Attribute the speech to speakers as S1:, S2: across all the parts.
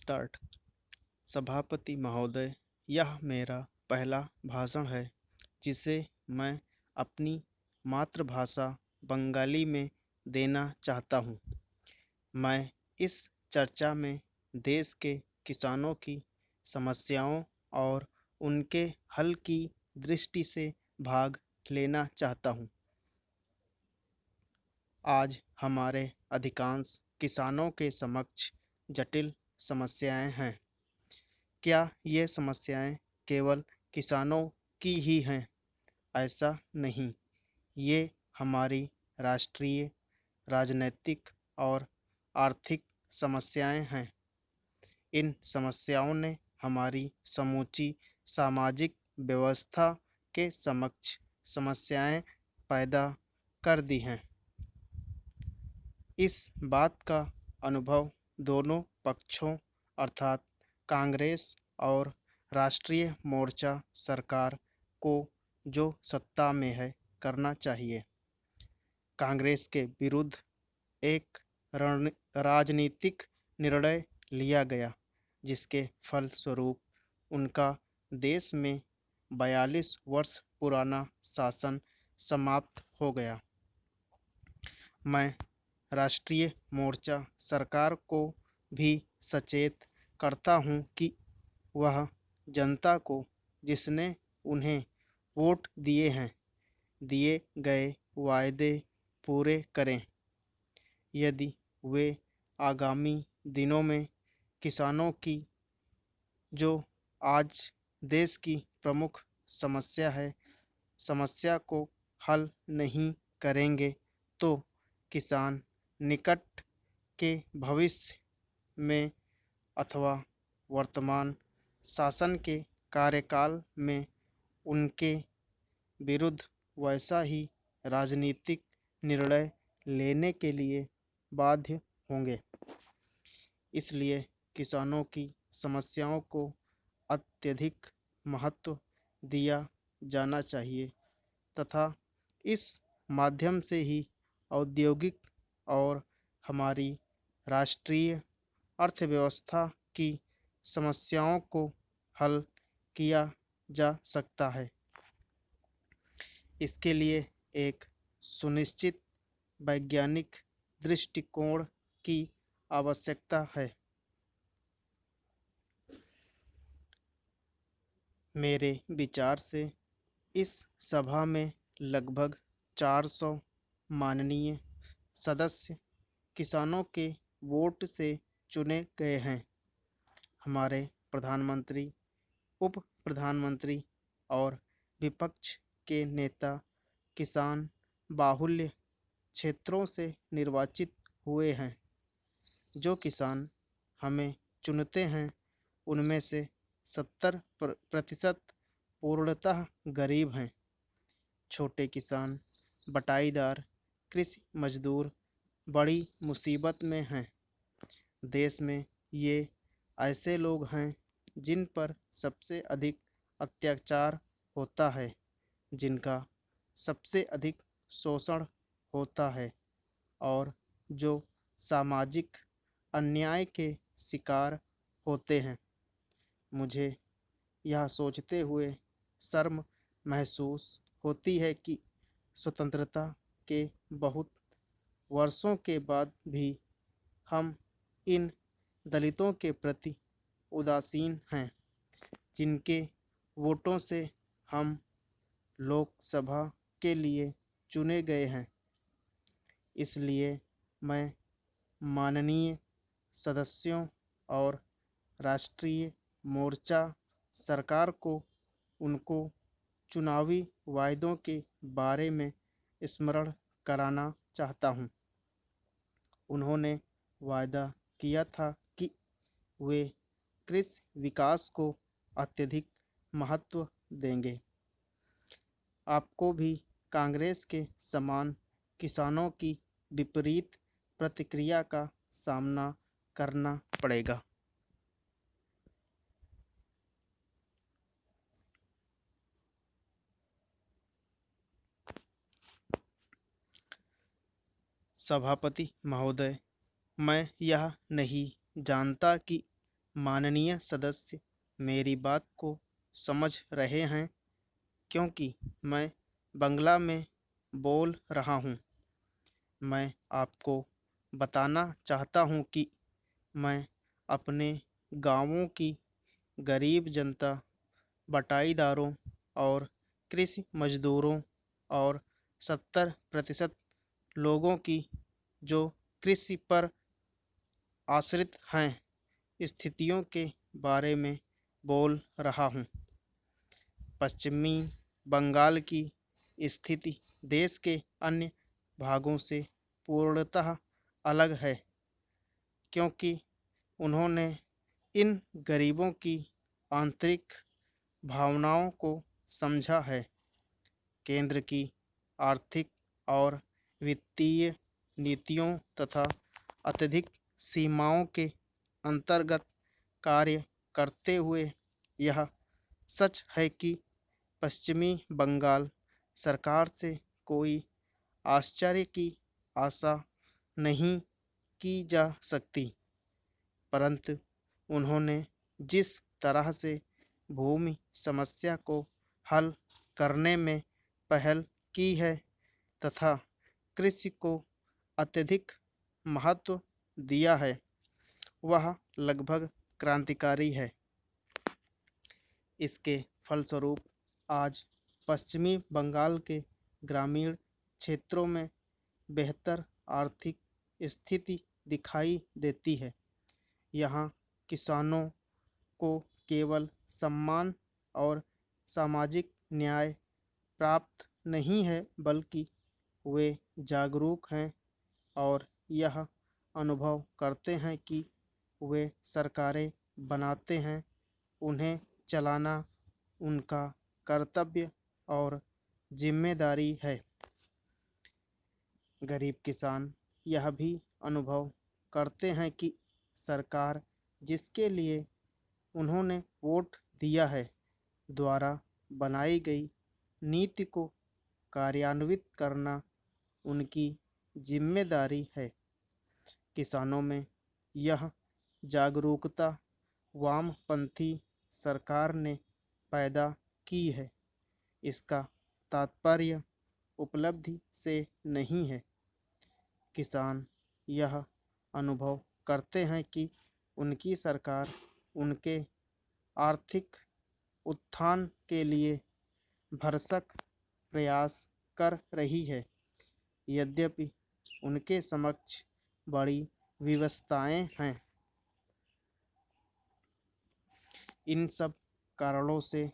S1: Start. सभापति महोदय, यह मेरा पहला भाषण है जिसे मैं अपनी मातृभाषा बंगाली में देना चाहता हूँ। मैं इस चर्चा में देश के किसानों की समस्याओं और उनके हल की दृष्टि से भाग लेना चाहता हूँ। आज हमारे अधिकांश किसानों के समक्ष जटिल समस्याएं हैं। क्या ये समस्याएं केवल किसानों की ही हैं? ऐसा नहीं। ये हमारी राष्ट्रीय, राजनैतिक और आर्थिक समस्याएं हैं। इन समस्याओं ने हमारी समूची सामाजिक व्यवस्था के समक्ष समस्याएं पैदा कर दी हैं। इस बात का अनुभव दोनों पक्षों अर्थात कांग्रेस और राष्ट्रीय मोर्चा सरकार को जो सत्ता में है करना चाहिए। कांग्रेस के विरुद्ध एक राजनीतिक निर्णय लिया गया जिसके फलस्वरूप उनका देश में 42 वर्ष पुराना शासन समाप्त हो गया। मैं राष्ट्रीय मोर्चा सरकार को भी सचेत करता हूं कि वह जनता को जिसने उन्हें वोट दिए हैं, दिए गए वायदे पूरे करें। यदि वे आगामी दिनों में किसानों की जो आज देश की प्रमुख समस्या को हल नहीं करेंगे तो किसान निकट के भविष्य में अथवा वर्तमान शासन के कार्यकाल में उनके विरुद्ध वैसा ही राजनीतिक निर्णय लेने के लिए बाध्य होंगे। इसलिए किसानों की समस्याओं को अत्यधिक महत्व दिया जाना चाहिए तथा इस माध्यम से ही औद्योगिक और हमारी राष्ट्रीय अर्थव्यवस्था की समस्याओं को हल किया जा सकता है। इसके लिए एक सुनिश्चित वैज्ञानिक दृष्टिकोण की आवश्यकता है। मेरे विचार से इस सभा में लगभग 400 माननीय सदस्य किसानों के वोट से चुने गए हैं। हमारे प्रधानमंत्री, उप प्रधानमंत्री और विपक्ष के नेता किसान बाहुल्य क्षेत्रों से निर्वाचित हुए हैं। जो किसान हमें चुनते हैं उनमें से 70% पूर्णतः गरीब हैं। छोटे किसान, बटाईदार, कृषि मजदूर बड़ी मुसीबत में हैं। देश में ये ऐसे लोग हैं जिन पर सबसे अधिक अत्याचार होता है, जिनका सबसे अधिक शोषण होता है और जो सामाजिक अन्याय के शिकार होते हैं। मुझे यह सोचते हुए शर्म महसूस होती है कि स्वतंत्रता के बहुत वर्षों के बाद भी हम इन दलितों के प्रति उदासीन हैं, जिनके वोटों से हम लोकसभा के लिए चुने गए हैं। इसलिए मैं माननीय सदस्यों और राष्ट्रीय मोर्चा सरकार को उनको चुनावी वायदों के बारे में स्मरण कराना चाहता हूँ। उन्होंने वायदा किया था कि वे कृषि विकास को अत्यधिक महत्व देंगे। आपको भी कांग्रेस के समान किसानों की विपरीत प्रतिक्रिया का सामना करना पड़ेगा। सभापति महोदय, मैं यह नहीं जानता कि माननीय सदस्य मेरी बात को समझ रहे हैं क्योंकि मैं बंगला में बोल रहा हूँ। मैं आपको बताना चाहता हूँ कि मैं अपने गाँवों की गरीब जनता, बटाईदारों और कृषि मजदूरों और 70% लोगों की जो कृषि पर आश्रित हैं स्थितियों के बारे में बोल रहा हूँ। पश्चिमी बंगाल की स्थिति देश के अन्य भागों से पूर्णतः अलग है क्योंकि उन्होंने इन गरीबों की आंतरिक भावनाओं को समझा है। केंद्र की आर्थिक और वित्तीय नीतियों तथा अत्यधिक सीमाओं के अंतर्गत कार्य करते हुए यह सच है कि पश्चिमी बंगाल सरकार से कोई आश्चर्य की आशा नहीं की जा सकती, परंतु उन्होंने जिस तरह से भूमि समस्या को हल करने में पहल की है तथा कृषि को अत्यधिक महत्व दिया है, वह लगभग क्रांतिकारी है। इसके फलस्वरूप आज पश्चिमी बंगाल के ग्रामीण क्षेत्रों में बेहतर आर्थिक स्थिति दिखाई देती है। यहाँ किसानों को केवल सम्मान और सामाजिक न्याय प्राप्त नहीं है, बल्कि वे जागरूक हैं और यह अनुभव करते हैं कि वे सरकारें बनाते हैं, उन्हें चलाना उनका कर्तव्य और जिम्मेदारी है। गरीब किसान यह भी अनुभव करते हैं कि सरकार जिसके लिए उन्होंने वोट दिया है द्वारा बनाई गई नीति को कार्यान्वित करना उनकी जिम्मेदारी है। किसानों में यह जागरूकता वामपंथी सरकार ने पैदा की है। इसका तात्पर्य उपलब्धि से नहीं है। किसान यह अनुभव करते हैं कि उनकी सरकार उनके आर्थिक उत्थान के लिए भरसक प्रयास कर रही है, यद्यपि उनके समक्ष बड़ी विवशताएं हैं। इन सब कारणों से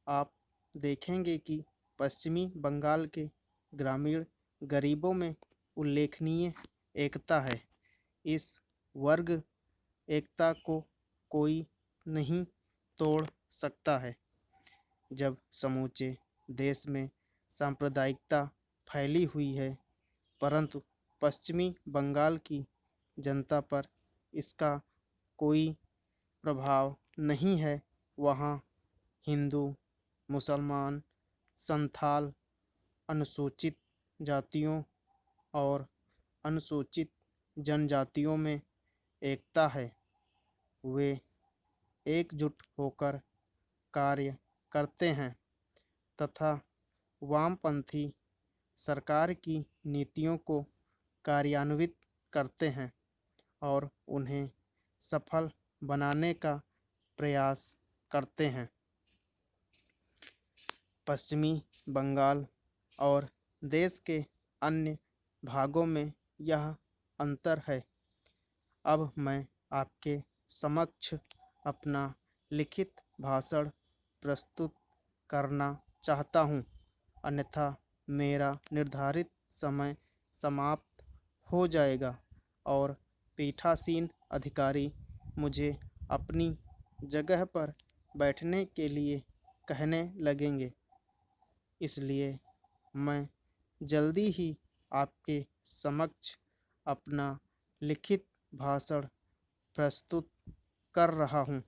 S1: आप देखेंगे कि पश्चिमी बंगाल के ग्रामीण गरीबों में उल्लेखनीय एकता है। इस वर्ग एकता को कोई नहीं तोड़ सकता है। जब समूचे देश में सांप्रदायिकता फैली हुई है, परंतु पश्चिमी बंगाल की जनता पर इसका कोई प्रभाव नहीं है। वहाँ हिंदू, मुसलमान, संथाल, अनुसूचित जातियों और अनुसूचित जनजातियों में एकता है। वे एकजुट होकर कार्य करते हैं तथा वामपंथी सरकार की नीतियों को कार्यान्वित करते हैं और उन्हें सफल बनाने का प्रयास करते हैं। पश्चिमी बंगाल और देश के अन्य भागों में यह अंतर है। अब मैं आपके समक्ष अपना लिखित भाषण प्रस्तुत करना चाहता हूँ, अन्यथा मेरा निर्धारित समय समाप्त हो जाएगा और पीठासीन अधिकारी मुझे अपनी जगह पर बैठने के लिए कहने लगेंगे। इसलिए मैं जल्दी ही आपके समक्ष अपना लिखित भाषण प्रस्तुत कर रहा हूँ।